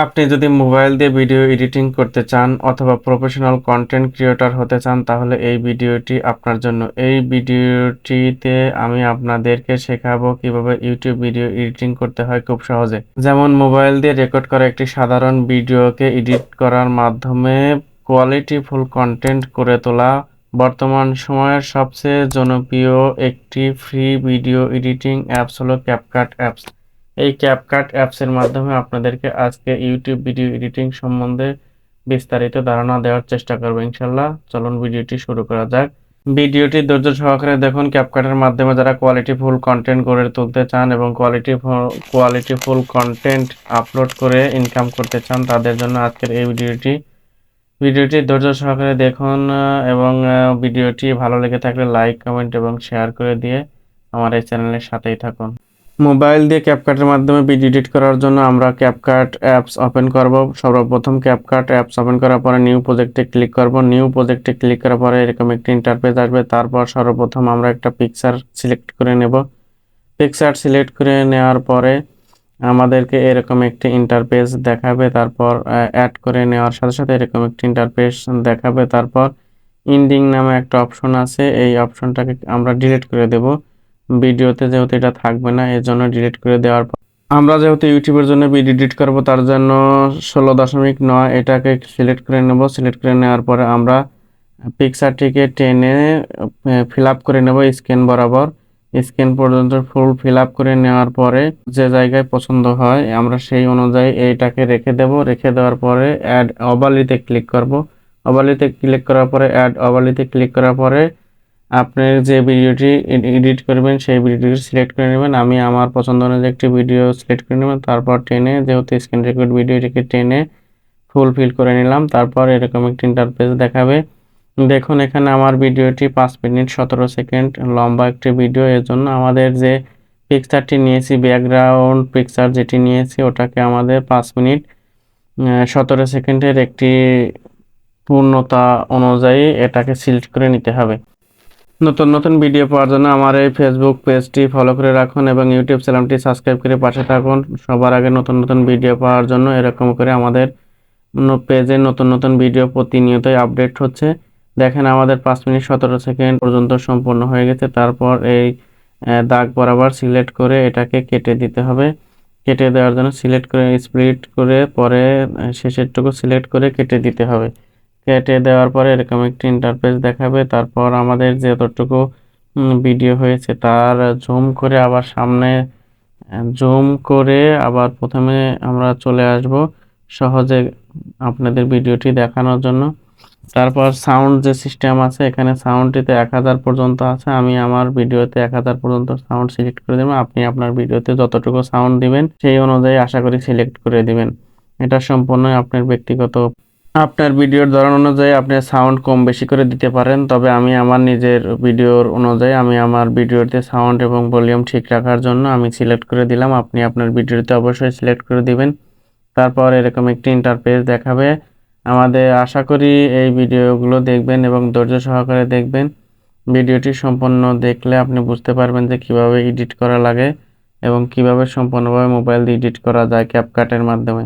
আপনি যদি মোবাইল দিয়ে ভিডিও এডিটিং করতে চান অথবা প্রফেশনাল কন্টেন্ট ক্রিয়েটর হতে চান তাহলে এই ভিডিওটি আপনার জন্য। এই ভিডিওটিতে আমি আপনাদেরকে শেখাবো কিভাবে ইউটিউব ভিডিও এডিটিং করতে হয় খুব সহজে। যেমন মোবাইল দিয়ে রেকর্ড করা একটি সাধারণ ভিডিওকে এডিট করার মাধ্যমে কোয়ালিটিফুল কন্টেন্ট করে তোলা বর্তমান সময়ের সবচেয়ে জনপ্রিয় একটি ফ্রি ভিডিও এডিটিং অ্যাপস হলো ক্যাপকাট অ্যাপস। এই ক্যাপকাট অ্যাপসের মাধ্যমে আপনাদেরকে আজকে ইউটিউব ভিডিও এডিটিং সম্বন্ধে বিস্তারিত ধারণা দেওয়ার চেষ্টা করবো ইনশাল্লাহ। চলুন ভিডিওটি শুরু করা যাক। ভিডিওটি ধৈর্য সহকারে দেখুন। ক্যাপকাটের মাধ্যমে যারা কোয়ালিটিফুল কন্টেন্ট গড়ে তুলতে চান এবং কোয়ালিটিফুল কন্টেন্ট আপলোড করে ইনকাম করতে চান তাদের জন্য আজকের এই ভিডিওটি ধৈর্য সহকারে দেখুন এবং ভিডিওটি ভালো লেগে থাকলে লাইক, কমেন্ট এবং শেয়ার করে দিয়ে আমার এই চ্যানেলের সাথেই থাকুন। মোবাইল দিয়ে ক্যাপকাটের মাধ্যমে ভিডিও এডিট করার জন্য আমরা ক্যাপকাট অ্যাপস ওপেন করব। সর্বপ্রথম ক্যাপকাট অ্যাপস ওপেন করার পরে নিউ প্রজেক্টে ক্লিক করব। নিউ প্রজেক্টে ক্লিক করার পরে এরকম একটি ইন্টারফেস আসবে। তারপর সর্বপ্রথম আমরা একটা পিকচার সিলেক্ট করে নেব। পিকচার সিলেক্ট করে নেওয়ার পরে আমাদেরকে এরকম একটি ইন্টারফেস দেখাবে। তারপর অ্যাড করে নেওয়ার সাথে সাথে এরকম একটি ইন্টারফেস দেখাবে। তারপর ইন্ডিং নামে একটা অপশন আছে, এই অপশনটাকে আমরা ডিলিট করে দেব। ভিডিওতে যেহেতু এটা থাকবে না এর জন্য ডিলিট করে দেওয়ার পর আমরা যেহেতু ইউটিউবের জন্য ভিডিও এডিট করব তার জন্য 16.9 এটাকে সিলেক্ট করে নেব। সিলেক্ট করে নেওয়ার পরে আমরা পিকচারটিকে টেনে ফিল আপ করে নেব স্ক্যান বরাবর। স্ক্যান পর্যন্ত ফুল ফিল আপ করে নেওয়ার পরে যে জায়গায় পছন্দ হয় আমরা সেই অনুযায়ী এইটাকে রেখে দেব। রেখে দেওয়ার পরে অ্যাড ওভারলিতে ক্লিক করব। ওভারলিতে ক্লিক করার পরে অ্যাড ওভারলিতে ক্লিক করার পরে আপনি যে ভিডিওটি এডিট করবেন সেই ভিডিওটি সিলেক্ট করে নেবেন। আমি আমার পছন্দ অনুযায়ী একটি ভিডিও সিলেক্ট করে নেবেন। তারপর টেনে যেহেতু স্ক্রিন রেকর্ড ভিডিও এটাকে টেনে ফুলফিল করে নিলাম। তারপর এরকম একটি ইন্টারফেস দেখাবে। দেখুন এখানে আমার ভিডিওটি 5 মিনিট 17 সেকেন্ড লম্বা একটি ভিডিও। এর জন্য আমাদের যে পিকচারটি নিয়েছি ব্যাকগ্রাউন্ড পিকচার যেটি নিয়েছি ওটাকে আমাদের 5 মিনিট 17 সেকেন্ডের একটি পূর্ণতা অনুযায়ী এটাকে সিলেক্ট করে নিতে হবে। নতুন নতুন ভিডিও পাওয়ার জন্য আমার এই ফেসবুক পেজটি ফলো করে রাখুন এবং ইউটিউব চ্যানেলটি সাবস্ক্রাইব করে পাশে থাকুন সবার আগে নতুন নতুন ভিডিও পাওয়ার জন্য। এরকম করে আমাদের পেজে নতুন নতুন ভিডিও প্রতিনিয়তই আপডেট হচ্ছে। দেখেন আমাদের 5 মিনিট 17 সেকেন্ড পর্যন্ত সম্পূর্ণ হয়ে গেছে। তারপর এই দাগ বরাবর সিলেক্ট করে এটাকে কেটে দিতে হবে। কেটে দেওয়ার জন্য সিলেক্ট করে স্প্লিট করে পরে শেষেরটুকু সিলেক্ট করে কেটে দিতে হবে। কেটে দেওয়ার পরে এরকম একটি ইন্টারফেস দেখাবে। তারপর আমাদের যতটুকু ভিডিও হয়েছে তার জুম করে আবার সামনে জুম করে আবার প্রথমে আমরা চলে আসব সহজে আপনাদের ভিডিওটি দেখানোর জন্য। তারপর সাউন্ড যে সিস্টেম আছে এখানে সাউন্ডটিতে 1000 পর্যন্ত আছে। আমি আমার ভিডিওতে 1000 পর্যন্ত সাউন্ড সিলেক্ট করে দেব। আপনি আপনার ভিডিওতে যতটুকু সাউন্ড দিবেন সেই অনুযায়ী আশা করি সিলেক্ট করে দিবেন। এটা সম্পূর্ণ আপনার ব্যক্তিগত। আপনার ভিডিওর ধরন অনুযায়ী আপনি সাউন্ড কম বেশি করে দিতে পারেন। তবে আমি আমার নিজের ভিডিওর অনুযায়ী আমি আমার ভিডিওতে সাউন্ড এবং ভলিউম ঠিক রাখার জন্য আমি সিলেক্ট করে দিলাম। আপনি আপনার ভিডিওতে অবশ্যই সিলেক্ট করে দিবেন। তারপর এরকম একটি ইন্টারফেস দেখাবে। আমাদের আশা করি এই ভিডিওগুলো দেখবেন এবং ধৈর্য সহকারে দেখবেন। ভিডিওটি সম্পূর্ণ দেখলে আপনি বুঝতে পারবেন যে কিভাবে এডিট করা লাগে এবং কিভাবে সম্পূর্ণভাবে মোবাইল দিয়ে এডিট করা যায় ক্যাপকাটের মাধ্যমে।